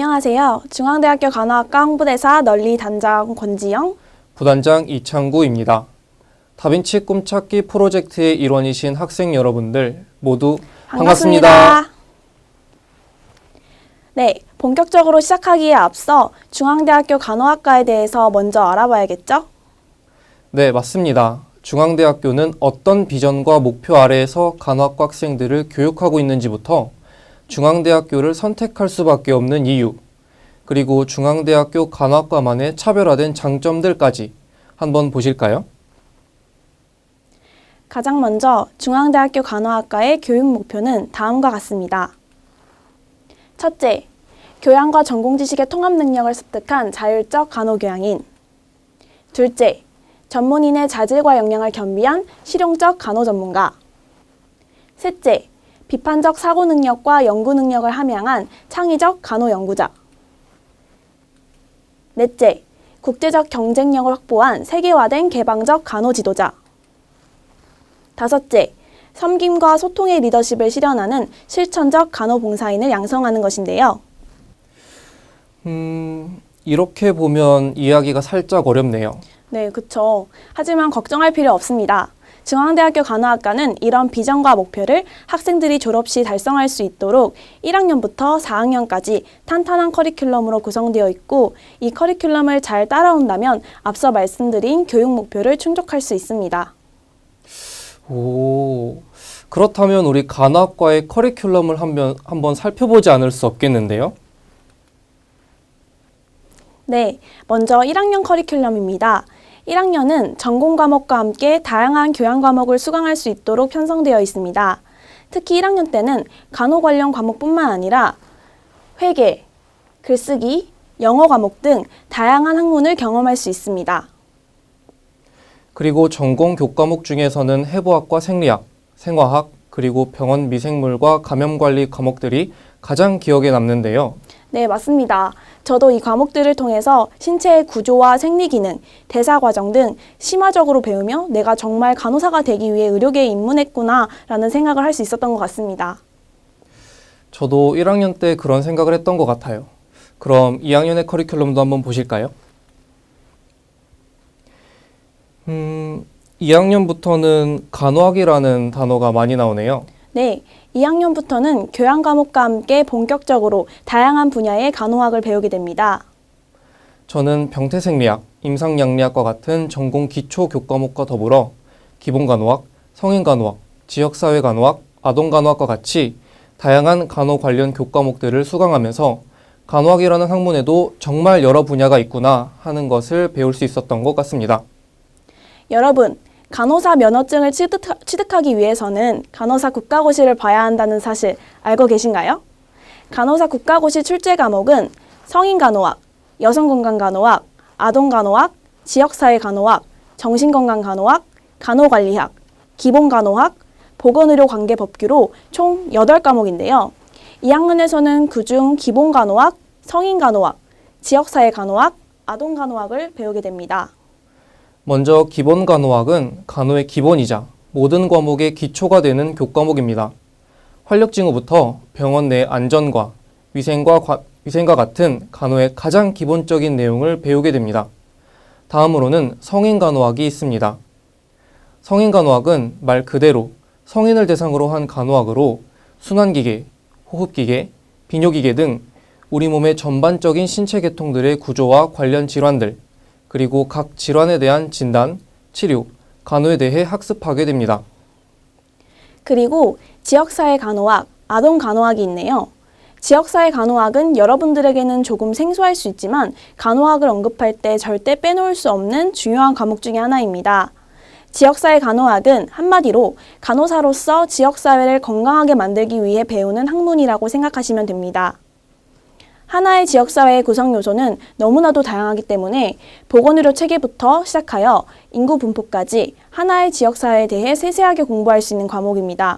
안녕하세요. 중앙대학교 간호학과 홍보대사 널리 단장 권지영, 부단장 이창구입니다. 다빈치 꿈찾기 프로젝트의 일원이신 학생 여러분들 모두 반갑습니다. 네, 본격적으로 시작하기에 앞서 중앙대학교 간호학과에 대해서 먼저 알아봐야겠죠? 네, 맞습니다. 중앙대학교는 어떤 비전과 목표 아래에서 간호학과 학생들을 교육하고 있는지부터 중앙대학교를 선택할 수밖에 없는 이유, 그리고 중앙대학교 간호학과만의 차별화된 장점들까지 한번 보실까요? 가장 먼저 중앙대학교 간호학과의 교육 목표는 다음과 같습니다. 첫째, 교양과 전공 지식의 통합 능력을 습득한 자율적 간호교양인. 둘째, 전문인의 자질과 역량을 겸비한 실용적 간호 전문가. 셋째, 비판적 사고 능력과 연구 능력을 함양한 창의적 간호 연구자. 넷째, 국제적 경쟁력을 확보한 세계화된 개방적 간호 지도자. 다섯째, 섬김과 소통의 리더십을 실현하는 실천적 간호봉사인을 양성하는 것인데요. 이렇게 보면 이해하기가 살짝 어렵네요. 네, 그쵸. 하지만 걱정할 필요 없습니다. 중앙대학교 간호학과는 이런 비전과 목표를 학생들이 졸업 시 달성할 수 있도록 1학년부터 4학년까지 탄탄한 커리큘럼으로 구성되어 있고, 이 커리큘럼을 잘 따라온다면 앞서 말씀드린 교육 목표를 충족할 수 있습니다. 오, 그렇다면 우리 간호학과의 커리큘럼을 한번 살펴보지 않을 수 없겠는데요? 네, 먼저 1학년 커리큘럼입니다. 1학년은 전공 과목과 함께 다양한 교양 과목을 수강할 수 있도록 편성되어 있습니다. 특히 1학년 때는 간호 관련 과목뿐만 아니라 회계, 글쓰기, 영어 과목 등 다양한 학문을 경험할 수 있습니다. 그리고 전공 교과목 중에서는 해부학과 생리학, 생화학, 그리고 병원 미생물과 감염관리 과목들이 가장 기억에 남는데요. 네, 맞습니다. 저도 이 과목들을 통해서 신체의 구조와 생리기능, 대사과정 등 심화적으로 배우며 내가 정말 간호사가 되기 위해 의료계에 입문했구나 라는 생각을 할 수 있었던 것 같습니다. 저도 1학년 때 그런 생각을 했던 것 같아요. 그럼 2학년의 커리큘럼도 한번 보실까요? 2학년부터는 간호학이라는 단어가 많이 나오네요. 네, 2학년부터는 교양 과목과 함께 본격적으로 다양한 분야의 간호학을 배우게 됩니다. 저는 병태생리학, 임상양리학과 같은 전공 기초 교과목과 더불어 기본간호학, 성인간호학, 지역사회간호학, 아동간호학과 같이 다양한 간호 관련 교과목들을 수강하면서 간호학이라는 학문에도 정말 여러 분야가 있구나 하는 것을 배울 수 있었던 것 같습니다. 여러분, 간호사 면허증을 취득하기 위해서는 간호사 국가고시를 봐야 한다는 사실 알고 계신가요? 간호사 국가고시 출제 과목은 성인간호학, 여성건강간호학, 아동간호학, 지역사회간호학, 정신건강간호학, 간호관리학, 기본간호학, 보건의료관계법규로 총 8과목인데요. 2학년에서는 그중 기본간호학, 성인간호학, 지역사회간호학, 아동간호학을 배우게 됩니다. 먼저 기본간호학은 간호의 기본이자 모든 과목의 기초가 되는 교과목입니다. 활력징후부터 병원 내 안전과 위생과 같은 간호의 가장 기본적인 내용을 배우게 됩니다. 다음으로는 성인간호학이 있습니다. 성인간호학은 말 그대로 성인을 대상으로 한 간호학으로 순환기계, 호흡기계, 비뇨기계 등 우리 몸의 전반적인 신체 계통들의 구조와 관련 질환들, 그리고 각 질환에 대한 진단, 치료, 간호에 대해 학습하게 됩니다. 그리고 지역사회 간호학, 아동 간호학이 있네요. 지역사회 간호학은 여러분들에게는 조금 생소할 수 있지만 간호학을 언급할 때 절대 빼놓을 수 없는 중요한 과목 중에 하나입니다. 지역사회 간호학은 한마디로 간호사로서 지역사회를 건강하게 만들기 위해 배우는 학문이라고 생각하시면 됩니다. 하나의 지역사회의 구성 요소는 너무나도 다양하기 때문에 보건의료 체계부터 시작하여 인구 분포까지 하나의 지역사회에 대해 세세하게 공부할 수 있는 과목입니다.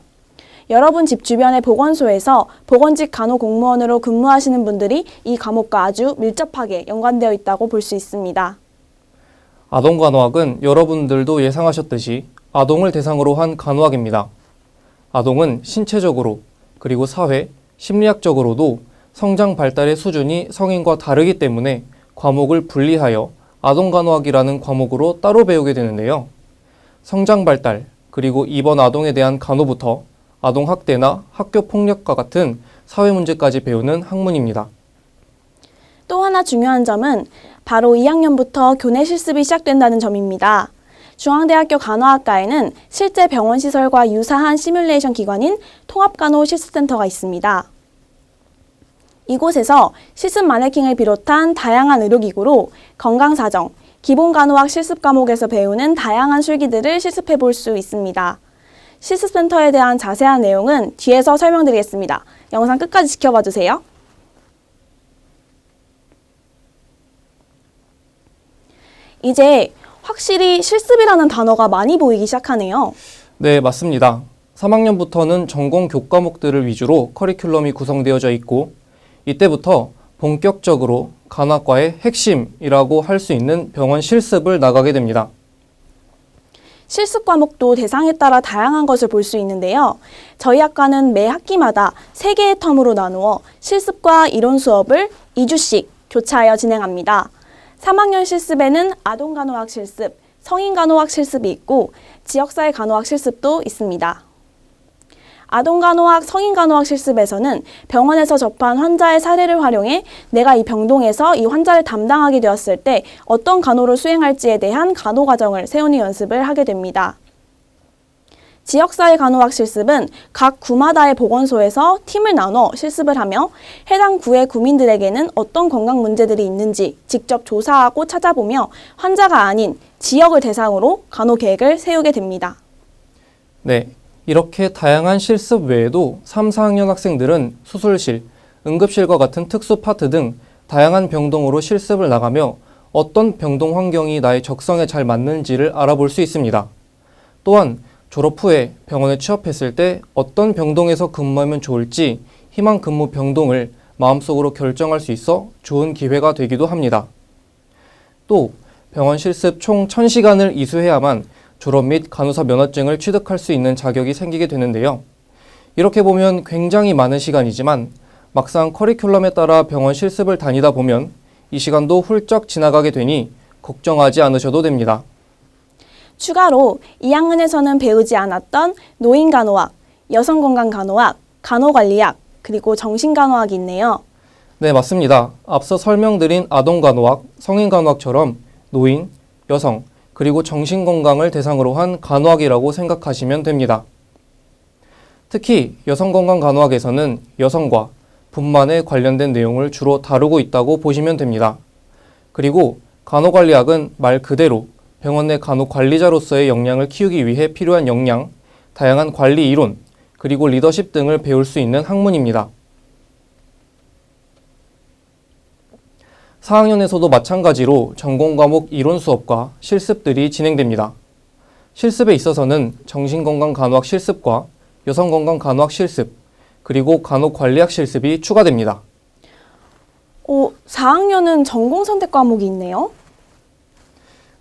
여러분 집 주변의 보건소에서 보건직 간호공무원으로 근무하시는 분들이 이 과목과 아주 밀접하게 연관되어 있다고 볼 수 있습니다. 아동간호학은 여러분들도 예상하셨듯이 아동을 대상으로 한 간호학입니다. 아동은 신체적으로 그리고 사회, 심리학적으로도 성장 발달의 수준이 성인과 다르기 때문에 과목을 분리하여 아동간호학이라는 과목으로 따로 배우게 되는데요. 성장 발달, 그리고 입원 아동에 대한 간호부터 아동학대나 학교폭력과 같은 사회문제까지 배우는 학문입니다. 또 하나 중요한 점은 바로 2학년부터 교내 실습이 시작된다는 점입니다. 중앙대학교 간호학과에는 실제 병원 시설과 유사한 시뮬레이션 기관인 통합간호실습센터가 있습니다. 이곳에서 실습 마네킹을 비롯한 다양한 의료기구로 건강사정, 기본간호학 실습 과목에서 배우는 다양한 술기들을 실습해 볼 수 있습니다. 실습센터에 대한 자세한 내용은 뒤에서 설명드리겠습니다. 영상 끝까지 지켜봐 주세요. 이제 확실히 실습이라는 단어가 많이 보이기 시작하네요. 네, 맞습니다. 3학년부터는 전공 교과목들을 위주로 커리큘럼이 구성되어져 있고 이때부터 본격적으로 간호학과의 핵심이라고 할 수 있는 병원 실습을 나가게 됩니다. 실습 과목도 대상에 따라 다양한 것을 볼 수 있는데요. 저희 학과는 매 학기마다 3개의 텀으로 나누어 실습과 이론 수업을 2주씩 교차하여 진행합니다. 3학년 실습에는 아동간호학 실습, 성인간호학 실습이 있고 지역사회 간호학 실습도 있습니다. 아동간호학, 성인간호학 실습에서는 병원에서 접한 환자의 사례를 활용해 내가 이 병동에서 이 환자를 담당하게 되었을 때 어떤 간호를 수행할지에 대한 간호 과정을 세우는 연습을 하게 됩니다. 지역사회 간호학 실습은 각 구마다의 보건소에서 팀을 나눠 실습을 하며 해당 구의 구민들에게는 어떤 건강 문제들이 있는지 직접 조사하고 찾아보며 환자가 아닌 지역을 대상으로 간호 계획을 세우게 됩니다. 네, 이렇게 다양한 실습 외에도 3, 4학년 학생들은 수술실, 응급실과 같은 특수 파트 등 다양한 병동으로 실습을 나가며 어떤 병동 환경이 나의 적성에 잘 맞는지를 알아볼 수 있습니다. 또한 졸업 후에 병원에 취업했을 때 어떤 병동에서 근무하면 좋을지 희망 근무 병동을 마음속으로 결정할 수 있어 좋은 기회가 되기도 합니다. 또 병원 실습 총 1000시간을 이수해야만 졸업 및 간호사 면허증을 취득할 수 있는 자격이 생기게 되는데요. 이렇게 보면 굉장히 많은 시간이지만 막상 커리큘럼에 따라 병원 실습을 다니다 보면 이 시간도 훌쩍 지나가게 되니 걱정하지 않으셔도 됩니다. 추가로 2학년에서는 배우지 않았던 노인간호학, 여성건강간호학, 간호관리학, 그리고 정신간호학이 있네요. 네, 맞습니다. 앞서 설명드린 아동간호학, 성인간호학처럼 노인, 여성, 그리고 정신건강을 대상으로 한 간호학이라고 생각하시면 됩니다. 특히 여성건강간호학에서는 여성과 분만에 관련된 내용을 주로 다루고 있다고 보시면 됩니다. 그리고 간호관리학은 말 그대로 병원 내 간호관리자로서의 역량을 키우기 위해 필요한 역량, 다양한 관리 이론, 그리고 리더십 등을 배울 수 있는 학문입니다. 4학년에서도 마찬가지로 전공 과목 이론 수업과 실습들이 진행됩니다. 실습에 있어서는 정신건강간호학 실습과 여성건강간호학 실습, 그리고 간호관리학 실습이 추가됩니다. 4학년은 전공 선택 과목이 있네요.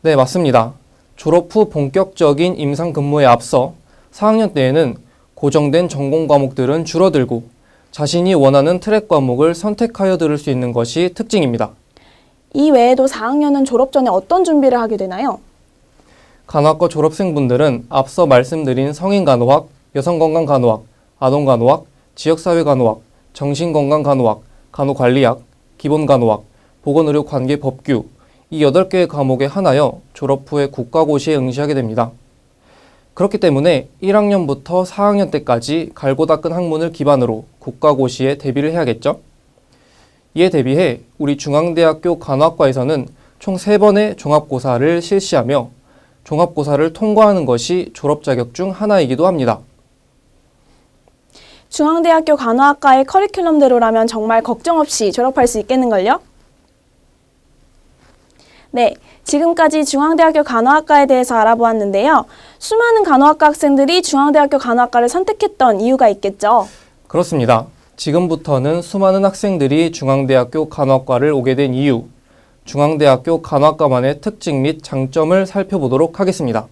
네, 맞습니다. 졸업 후 본격적인 임상 근무에 앞서 4학년 때에는 고정된 전공 과목들은 줄어들고 자신이 원하는 트랙 과목을 선택하여 들을 수 있는 것이 특징입니다. 이 외에도 4학년은 졸업 전에 어떤 준비를 하게 되나요? 간호학과 졸업생분들은 앞서 말씀드린 성인간호학, 여성건강간호학, 아동간호학, 지역사회간호학, 정신건강간호학, 간호관리학, 기본간호학, 보건의료관계법규 이 8개의 과목에 한하여 졸업 후에 국가고시에 응시하게 됩니다. 그렇기 때문에 1학년부터 4학년 때까지 갈고 닦은 학문을 기반으로 국가고시에 대비를 해야겠죠? 이에 대비해 우리 중앙대학교 간호학과에서는 총 3번의 종합고사를 실시하며 종합고사를 통과하는 것이 졸업 자격 중 하나이기도 합니다. 중앙대학교 간호학과의 커리큘럼대로라면 정말 걱정 없이 졸업할 수 있겠는걸요? 네, 지금까지 중앙대학교 간호학과에 대해서 알아보았는데요. 수많은 간호학과 학생들이 중앙대학교 간호학과를 선택했던 이유가 있겠죠? 그렇습니다. 지금부터는 수많은 학생들이 중앙대학교 간호학과를 오게 된 이유, 중앙대학교 간호학과만의 특징 및 장점을 살펴보도록 하겠습니다.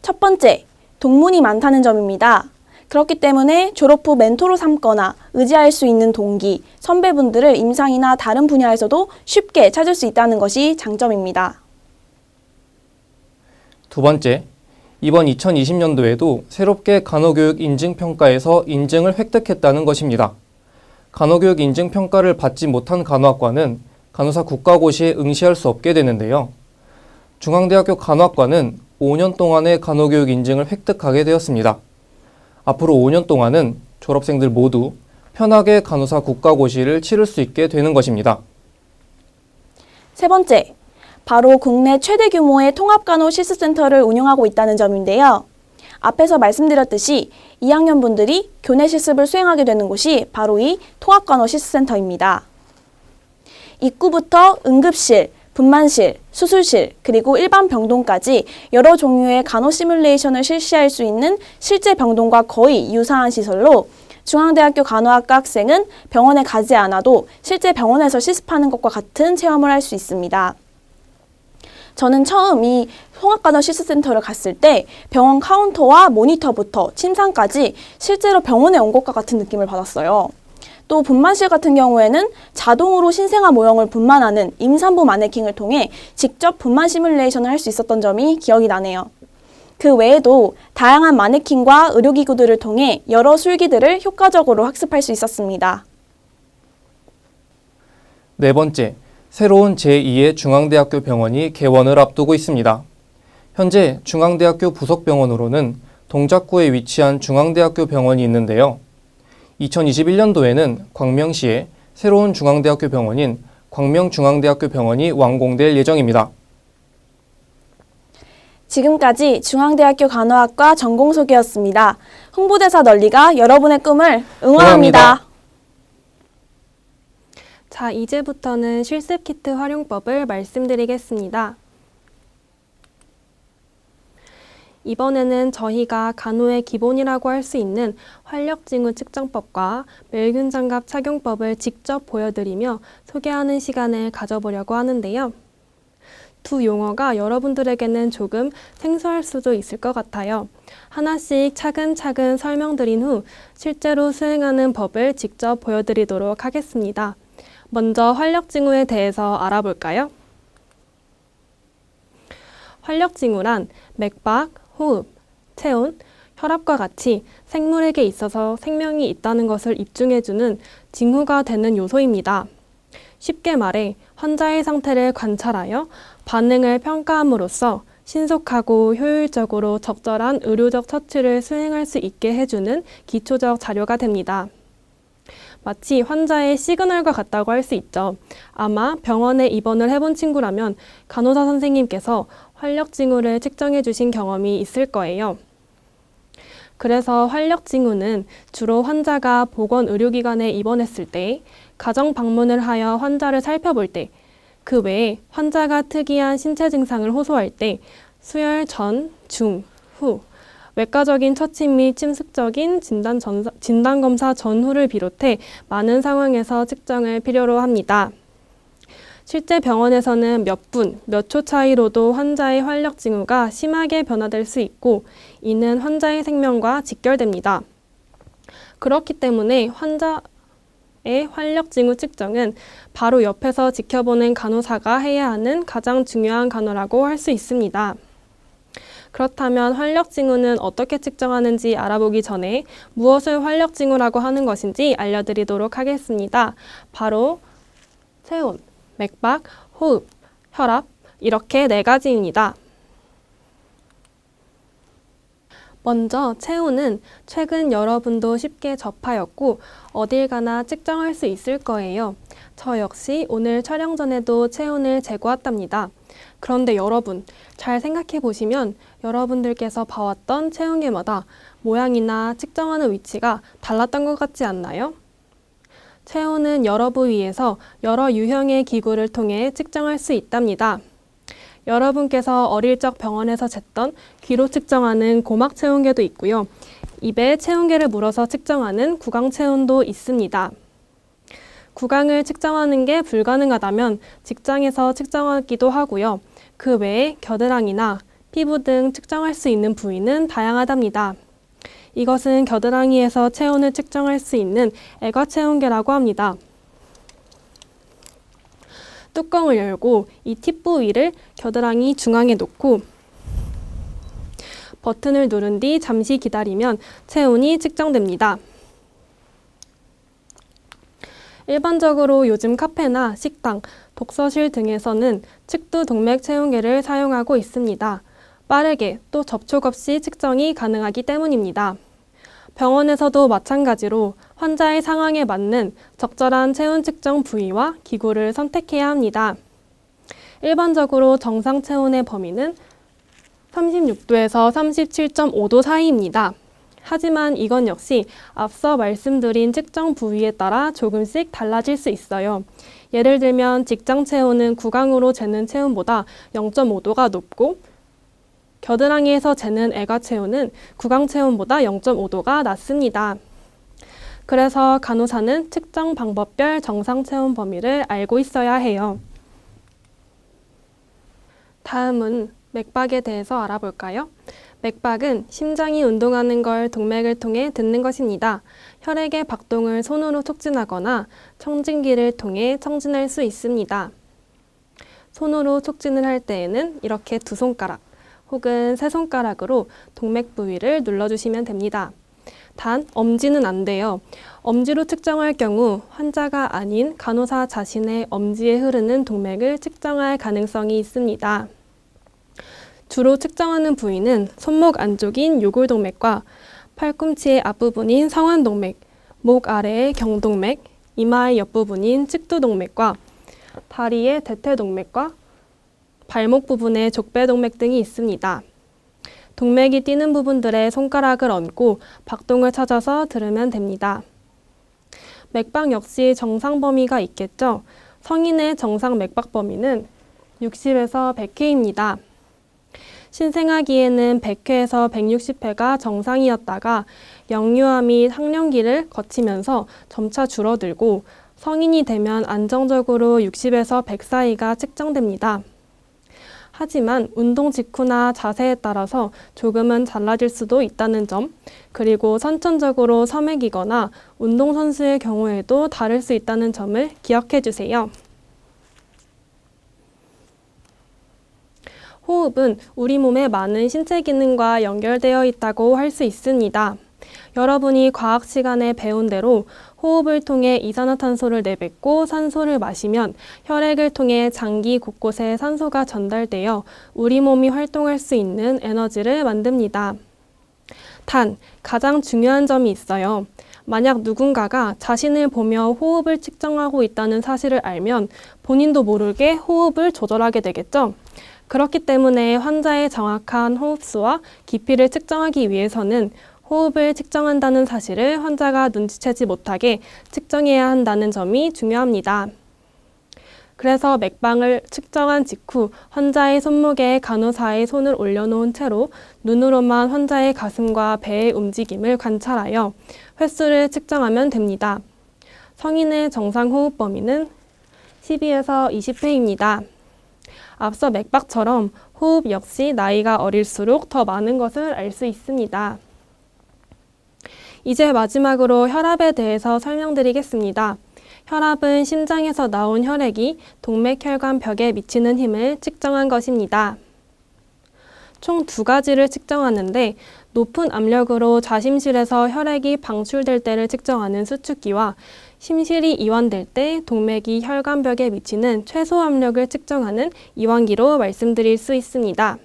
첫 번째, 동문이 많다는 점입니다. 그렇기 때문에 졸업 후 멘토로 삼거나 의지할 수 있는 동기, 선배분들을 임상이나 다른 분야에서도 쉽게 찾을 수 있다는 것이 장점입니다. 두 번째, 이번 2020년도에도 새롭게 간호교육 인증평가에서 인증을 획득했다는 것입니다. 간호교육 인증평가를 받지 못한 간호학과는 간호사 국가고시에 응시할 수 없게 되는데요. 중앙대학교 간호학과는 5년 동안의 간호교육 인증을 획득하게 되었습니다. 앞으로 5년 동안은 졸업생들 모두 편하게 간호사 국가고시를 치를 수 있게 되는 것입니다. 세 번째, 바로 국내 최대 규모의 통합간호 실습센터를 운영하고 있다는 점인데요. 앞에서 말씀드렸듯이 2학년분들이 교내 실습을 수행하게 되는 곳이 바로 이 통합간호 실습센터입니다. 입구부터 응급실, 분만실, 수술실, 그리고 일반 병동까지 여러 종류의 간호 시뮬레이션을 실시할 수 있는 실제 병동과 거의 유사한 시설로 중앙대학교 간호학과 학생은 병원에 가지 않아도 실제 병원에서 실습하는 것과 같은 체험을 할 수 있습니다. 저는 처음 이 통합간호 실습센터를 갔을 때 병원 카운터와 모니터부터 침상까지 실제로 병원에 온 것과 같은 느낌을 받았어요. 또 분만실 같은 경우에는 자동으로 신생아 모형을 분만하는 임산부 마네킹을 통해 직접 분만 시뮬레이션을 할 수 있었던 점이 기억이 나네요. 그 외에도 다양한 마네킹과 의료기구들을 통해 여러 술기들을 효과적으로 학습할 수 있었습니다. 네 번째, 새로운 제2의 중앙대학교 병원이 개원을 앞두고 있습니다. 현재 중앙대학교 부속병원으로는 동작구에 위치한 중앙대학교 병원이 있는데요. 2021년도에는 광명시에 새로운 중앙대학교 병원인 광명중앙대학교 병원이 완공될 예정입니다. 지금까지 중앙대학교 간호학과 전공 소개였습니다. 홍보대사 널리가 여러분의 꿈을 응원합니다. 자, 이제부터는 실습키트 활용법을 말씀드리겠습니다. 이번에는 저희가 간호의 기본이라고 할 수 있는 활력징후 측정법과 멸균장갑 착용법을 직접 보여드리며 소개하는 시간을 가져보려고 하는데요. 두 용어가 여러분들에게는 조금 생소할 수도 있을 것 같아요. 하나씩 차근차근 설명드린 후 실제로 수행하는 법을 직접 보여드리도록 하겠습니다. 먼저 활력징후에 대해서 알아볼까요? 활력징후란 맥박, 호흡, 체온, 혈압과 같이 생물에게 있어서 생명이 있다는 것을 입증해주는 징후가 되는 요소입니다. 쉽게 말해 환자의 상태를 관찰하여 반응을 평가함으로써 신속하고 효율적으로 적절한 의료적 처치를 수행할 수 있게 해주는 기초적 자료가 됩니다. 마치 환자의 시그널과 같다고 할 수 있죠. 아마 병원에 입원을 해본 친구라면 간호사 선생님께서 활력징후를 측정해 주신 경험이 있을 거예요. 그래서 활력징후는 주로 환자가 보건의료기관에 입원했을 때, 가정 방문을 하여 환자를 살펴볼 때, 그 외에 환자가 특이한 신체 증상을 호소할 때, 수혈 전, 중, 후, 외과적인 처치 및 침습적인 진단검사 전후를 비롯해 많은 상황에서 측정을 필요로 합니다. 실제 병원에서는 몇 분, 몇 초 차이로도 환자의 활력 징후가 심하게 변화될 수 있고 이는 환자의 생명과 직결됩니다. 그렇기 때문에 환자의 활력 징후 측정은 바로 옆에서 지켜보는 간호사가 해야 하는 가장 중요한 간호라고 할 수 있습니다. 그렇다면 활력 징후는 어떻게 측정하는지 알아보기 전에 무엇을 활력 징후라고 하는 것인지 알려드리도록 하겠습니다. 바로 체온, 맥박, 호흡, 혈압 이렇게 4가지입니다. 먼저 체온은 최근 여러분도 쉽게 접하였고 어딜 가나 측정할 수 있을 거예요. 저 역시 오늘 촬영 전에도 체온을 재고왔답니다. 그런데 여러분, 잘 생각해 보시면 여러분들께서 봐왔던 체온계마다 모양이나 측정하는 위치가 달랐던 것 같지 않나요? 체온은 여러 부위에서 여러 유형의 기구를 통해 측정할 수 있답니다. 여러분께서 어릴 적 병원에서 쟀던 귀로 측정하는 고막 체온계도 있고요. 입에 체온계를 물어서 측정하는 구강 체온도 있습니다. 구강을 측정하는 게 불가능하다면 직장에서 측정하기도 하고요. 그 외에 겨드랑이나 피부 등 측정할 수 있는 부위는 다양하답니다. 이것은 겨드랑이에서 체온을 측정할 수 있는 애과체온계라고 합니다. 뚜껑을 열고 이 팁 부위를 겨드랑이 중앙에 놓고 버튼을 누른 뒤 잠시 기다리면 체온이 측정됩니다. 일반적으로 요즘 카페나 식당, 독서실 등에서는 측두 동맥 체온계를 사용하고 있습니다. 빠르게 또 접촉 없이 측정이 가능하기 때문입니다. 병원에서도 마찬가지로 환자의 상황에 맞는 적절한 체온 측정 부위와 기구를 선택해야 합니다. 일반적으로 정상 체온의 범위는 36도에서 37.5도 사이입니다. 하지만 이건 역시 앞서 말씀드린 측정 부위에 따라 조금씩 달라질 수 있어요. 예를 들면 직장 체온은 구강으로 재는 체온보다 0.5도가 높고 겨드랑이에서 재는 애가 체온은 구강 체온보다 0.5도가 낮습니다. 그래서 간호사는 측정 방법별 정상 체온 범위를 알고 있어야 해요. 다음은 맥박에 대해서 알아볼까요? 맥박은 심장이 운동하는 걸 동맥을 통해 듣는 것입니다. 혈액의 박동을 손으로 촉진하거나 청진기를 통해 청진할 수 있습니다. 손으로 촉진을 할 때에는 이렇게 두 손가락 혹은 세 손가락으로 동맥 부위를 눌러주시면 됩니다. 단, 엄지는 안 돼요. 엄지로 측정할 경우 환자가 아닌 간호사 자신의 엄지에 흐르는 동맥을 측정할 가능성이 있습니다. 주로 측정하는 부위는 손목 안쪽인 요골동맥과 팔꿈치의 앞부분인 상완동맥, 목 아래의 경동맥, 이마의 옆부분인 측두동맥과 다리의 대퇴동맥과 발목 부분의 족배동맥 등이 있습니다. 동맥이 뛰는 부분들에 손가락을 얹고 박동을 찾아서 들으면 됩니다. 맥박 역시 정상 범위가 있겠죠? 성인의 정상 맥박 범위는 60에서 100회입니다. 신생아기에는 100회에서 160회가 정상이었다가 영유아 및 학령기를 거치면서 점차 줄어들고 성인이 되면 안정적으로 60에서 100 사이가 측정됩니다. 하지만 운동 직후나 자세에 따라서 조금은 달라질 수도 있다는 점, 그리고 선천적으로 섬액이거나 운동선수의 경우에도 다를 수 있다는 점을 기억해 주세요. 호흡은 우리 몸의 많은 신체 기능과 연결되어 있다고 할 수 있습니다. 여러분이 과학 시간에 배운 대로 호흡을 통해 이산화탄소를 내뱉고 산소를 마시면 혈액을 통해 장기 곳곳에 산소가 전달되어 우리 몸이 활동할 수 있는 에너지를 만듭니다. 단, 가장 중요한 점이 있어요. 만약 누군가가 자신을 보며 호흡을 측정하고 있다는 사실을 알면 본인도 모르게 호흡을 조절하게 되겠죠? 그렇기 때문에 환자의 정확한 호흡수와 깊이를 측정하기 위해서는 호흡을 측정한다는 사실을 환자가 눈치채지 못하게 측정해야 한다는 점이 중요합니다. 그래서 맥박을 측정한 직후 환자의 손목에 간호사의 손을 올려놓은 채로 눈으로만 환자의 가슴과 배의 움직임을 관찰하여 횟수를 측정하면 됩니다. 성인의 정상 호흡 범위는 12에서 20회입니다. 앞서 맥박처럼 호흡 역시 나이가 어릴수록 더 많은 것을 알 수 있습니다. 이제 마지막으로 혈압에 대해서 설명드리겠습니다. 혈압은 심장에서 나온 혈액이 동맥혈관 벽에 미치는 힘을 측정한 것입니다. 총 두 가지를 측정하는데 높은 압력으로 좌심실에서 혈액이 방출될 때를 측정하는 수축기와 심실이 이완될 때 동맥이 혈관벽에 미치는 최소 압력을 측정하는 이완기로 말씀드릴 수 있습니다.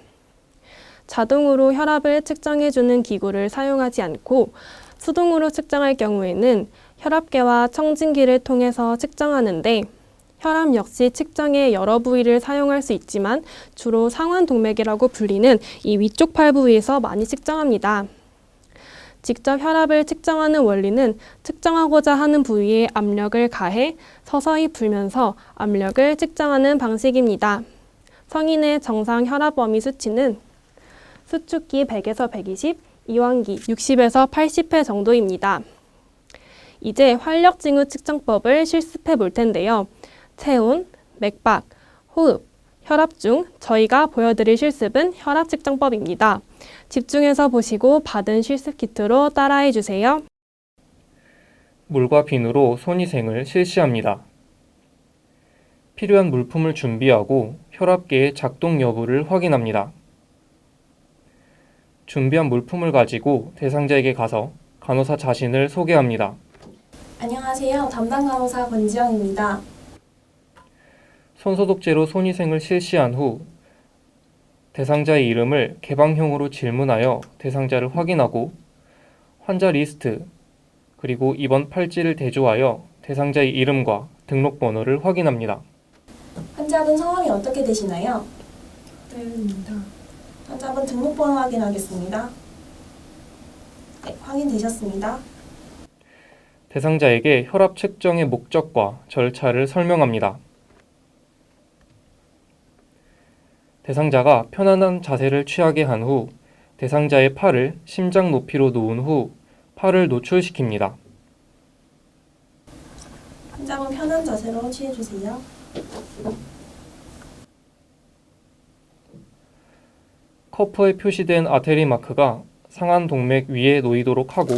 자동으로 혈압을 측정해주는 기구를 사용하지 않고 수동으로 측정할 경우에는 혈압계와 청진기를 통해서 측정하는데 혈압 역시 측정에 여러 부위를 사용할 수 있지만 주로 상완동맥이라고 불리는 이 위쪽 팔 부위에서 많이 측정합니다. 직접 혈압을 측정하는 원리는 측정하고자 하는 부위에 압력을 가해 서서히 불면서 압력을 측정하는 방식입니다. 성인의 정상 혈압 범위 수치는 수축기 100에서 120, 이완기 60에서 80회 정도입니다. 이제 활력징후 측정법을 실습해 볼 텐데요. 체온, 맥박, 호흡, 혈압 중 저희가 보여드릴 실습은 혈압 측정법입니다. 집중해서 보시고 받은 실습 키트로 따라해 주세요. 물과 비누로 손위생을 실시합니다. 필요한 물품을 준비하고 혈압계의 작동 여부를 확인합니다. 준비한 물품을 가지고 대상자에게 가서 간호사 자신을 소개합니다. 안녕하세요. 담당 간호사 권지영입니다. 손소독제로 손위생을 실시한 후 대상자의 이름을 개방형으로 질문하여 대상자를 확인하고 환자 리스트 그리고 입원 팔찌를 대조하여 대상자의 이름과 등록번호를 확인합니다. 환자분 성함이 어떻게 되시나요? 태윤입니다. 환자분 등록번호 확인하겠습니다. 네, 확인되셨습니다. 대상자에게 혈압 측정의 목적과 절차를 설명합니다. 대상자가 편안한 자세를 취하게 한 후 대상자의 팔을 심장 높이로 놓은 후 팔을 노출시킵니다. 환자분 편한 자세로 취해주세요. 커프에 표시된 아테리 마크가 상안 동맥 위에 놓이도록 하고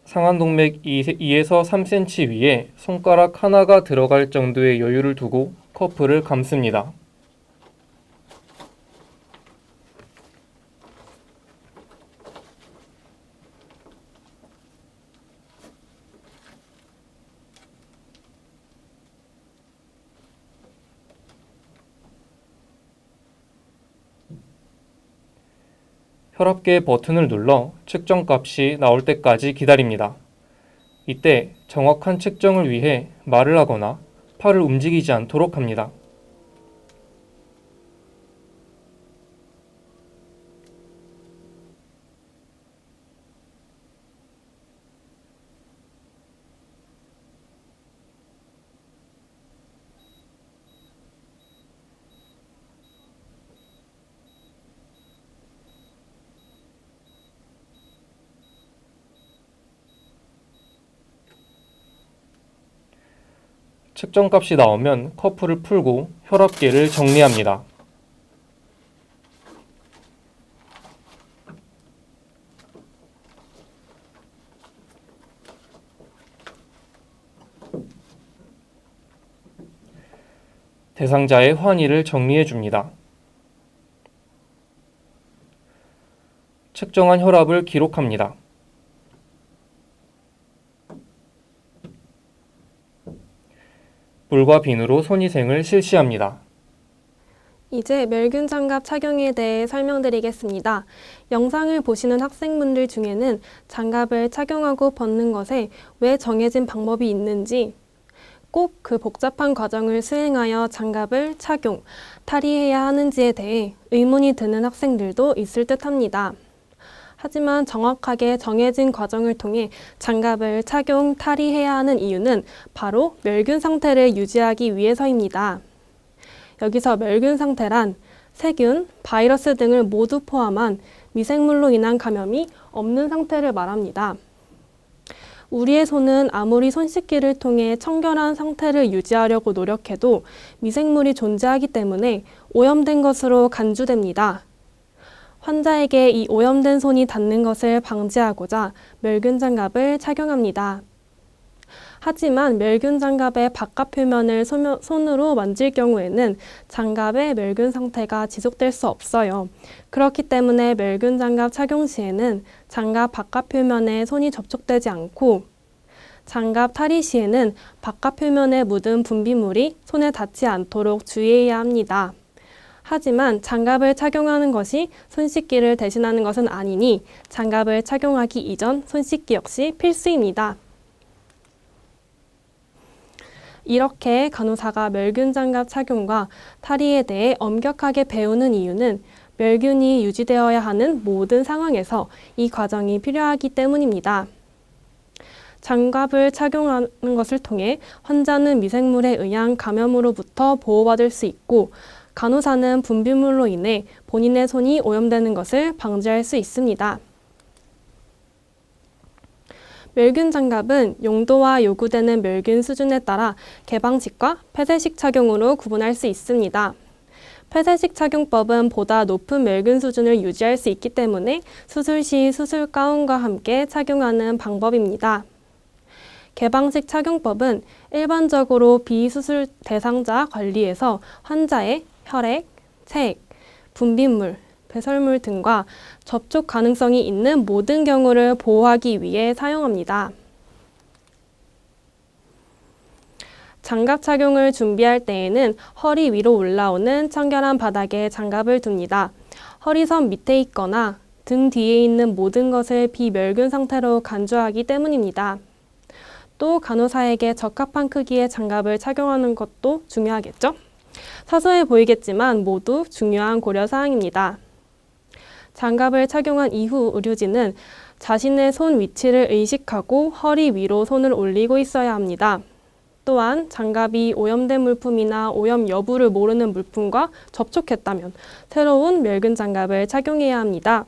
상안 동맥 2에서 3cm 위에 손가락 하나가 들어갈 정도의 여유를 두고 커프를 감습니다. 혈압계 버튼을 눌러 측정값이 나올 때까지 기다립니다. 이때 정확한 측정을 위해 말을 하거나 팔을 움직이지 않도록 합니다. 측정값이 나오면 커프를 풀고 혈압계를 정리합니다. 대상자의 환희를 정리해 줍니다. 측정한 혈압을 기록합니다. 물과 비누로 손위생을 실시합니다. 이제 멸균 장갑 착용에 대해 설명드리겠습니다. 영상을 보시는 학생분들 중에는 장갑을 착용하고 벗는 것에 왜 정해진 방법이 있는지, 꼭 그 복잡한 과정을 수행하여 장갑을 착용, 탈의해야 하는지에 대해 의문이 드는 학생들도 있을 듯합니다. 하지만 정확하게 정해진 과정을 통해 장갑을 착용, 탈의해야 하는 이유는 바로 멸균 상태를 유지하기 위해서입니다. 여기서 멸균 상태란 세균, 바이러스 등을 모두 포함한 미생물로 인한 감염이 없는 상태를 말합니다. 우리의 손은 아무리 손 씻기를 통해 청결한 상태를 유지하려고 노력해도 미생물이 존재하기 때문에 오염된 것으로 간주됩니다. 환자에게 이 오염된 손이 닿는 것을 방지하고자 멸균 장갑을 착용합니다. 하지만 멸균 장갑의 바깥 표면을 손으로 만질 경우에는 장갑의 멸균 상태가 지속될 수 없어요. 그렇기 때문에 멸균 장갑 착용 시에는 장갑 바깥 표면에 손이 접촉되지 않고 장갑 탈의 시에는 바깥 표면에 묻은 분비물이 손에 닿지 않도록 주의해야 합니다. 하지만 장갑을 착용하는 것이 손 씻기를 대신하는 것은 아니니 장갑을 착용하기 이전 손 씻기 역시 필수입니다. 이렇게 간호사가 멸균 장갑 착용과 탈의에 대해 엄격하게 배우는 이유는 멸균이 유지되어야 하는 모든 상황에서 이 과정이 필요하기 때문입니다. 장갑을 착용하는 것을 통해 환자는 미생물에 의한 감염으로부터 보호받을 수 있고 간호사는 분비물로 인해 본인의 손이 오염되는 것을 방지할 수 있습니다. 멸균 장갑은 용도와 요구되는 멸균 수준에 따라 개방식과 폐쇄식 착용으로 구분할 수 있습니다. 폐쇄식 착용법은 보다 높은 멸균 수준을 유지할 수 있기 때문에 수술 시 수술 가운과 함께 착용하는 방법입니다. 개방식 착용법은 일반적으로 비수술 대상자 관리에서 환자의 혈액, 체액, 분비물, 배설물 등과 접촉 가능성이 있는 모든 경우를 보호하기 위해 사용합니다. 장갑 착용을 준비할 때에는 허리 위로 올라오는 청결한 바닥에 장갑을 둡니다. 허리선 밑에 있거나 등 뒤에 있는 모든 것을 비멸균 상태로 간주하기 때문입니다. 또 간호사에게 적합한 크기의 장갑을 착용하는 것도 중요하겠죠? 사소해 보이겠지만 모두 중요한 고려사항입니다. 장갑을 착용한 이후 의료진은 자신의 손 위치를 의식하고 허리 위로 손을 올리고 있어야 합니다. 또한 장갑이 오염된 물품이나 오염 여부를 모르는 물품과 접촉했다면 새로운 멸균 장갑을 착용해야 합니다.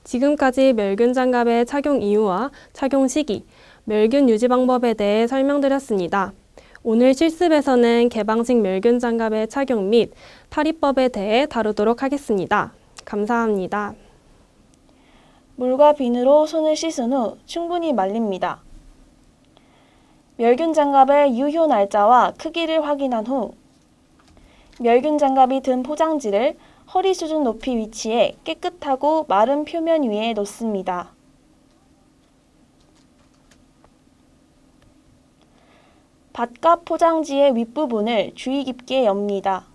지금까지 멸균 장갑의 착용 이유와 착용 시기, 멸균 유지 방법에 대해 설명드렸습니다. 오늘 실습에서는 개방식 멸균 장갑의 착용 및 탈의법에 대해 다루도록 하겠습니다. 감사합니다. 물과 비누로 손을 씻은 후 충분히 말립니다. 멸균 장갑의 유효 날짜와 크기를 확인한 후 멸균 장갑이 든 포장지를 허리 수준 높이 위치해 깨끗하고 마른 표면 위에 놓습니다. 바깥 포장지의 윗부분을 주의 깊게 엽니다.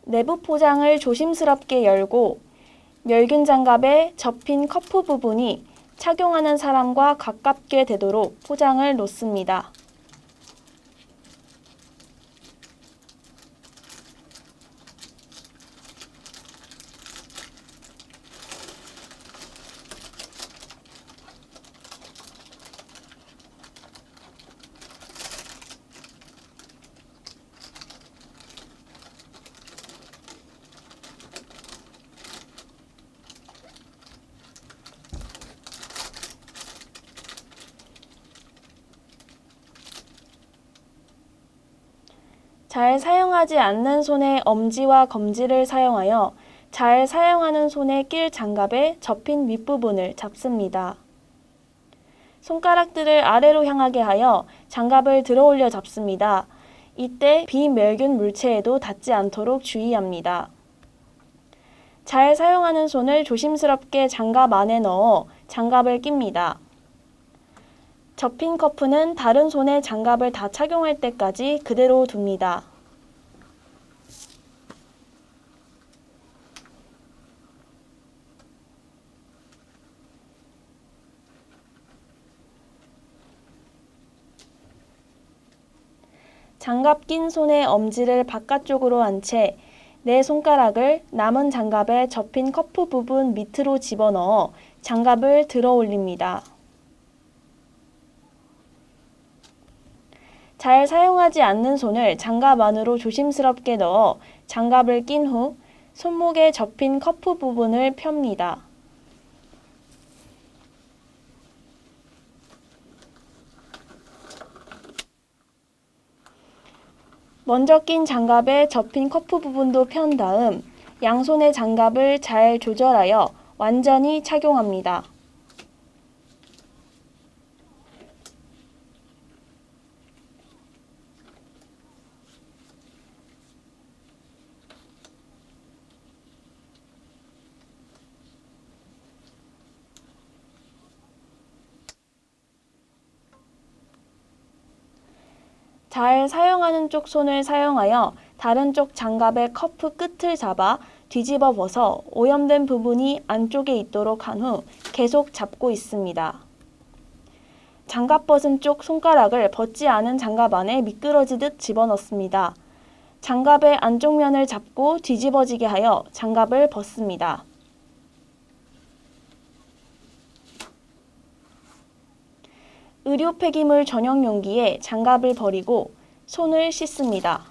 내부 포장을 조심스럽게 열고 멸균 장갑에 접힌 커프 부분이 착용하는 사람과 가깝게 되도록 포장을 놓습니다. 잘 사용하지 않는 손에 엄지와 검지를 사용하여 잘 사용하는 손에 낄 장갑에 접힌 윗부분을 잡습니다. 손가락들을 아래로 향하게 하여 장갑을 들어올려 잡습니다. 이때 비멸균 물체에도 닿지 않도록 주의합니다. 잘 사용하는 손을 조심스럽게 장갑 안에 넣어 장갑을 낍니다. 접힌 커프는 다른 손에 장갑을 다 착용할 때까지 그대로 둡니다. 장갑 낀 손의 엄지를 바깥쪽으로 한 채 내 손가락을 남은 장갑에 접힌 커프 부분 밑으로 집어넣어 장갑을 들어 올립니다. 잘 사용하지 않는 손을 장갑 안으로 조심스럽게 넣어 장갑을 낀 후 손목에 접힌 커프 부분을 펴니다. 먼저 낀 장갑에 접힌 커프 부분도 편 다음 양손의 장갑을 잘 조절하여 완전히 착용합니다. 잘 사용하는 쪽 손을 사용하여 다른 쪽 장갑의 커프 끝을 잡아 뒤집어 벗어 오염된 부분이 안쪽에 있도록 한 후 계속 잡고 있습니다. 장갑 벗은 쪽 손가락을 벗지 않은 장갑 안에 미끄러지듯 집어넣습니다. 장갑의 안쪽 면을 잡고 뒤집어지게 하여 장갑을 벗습니다. 의료 폐기물 전용 용기에 장갑을 버리고 손을 씻습니다.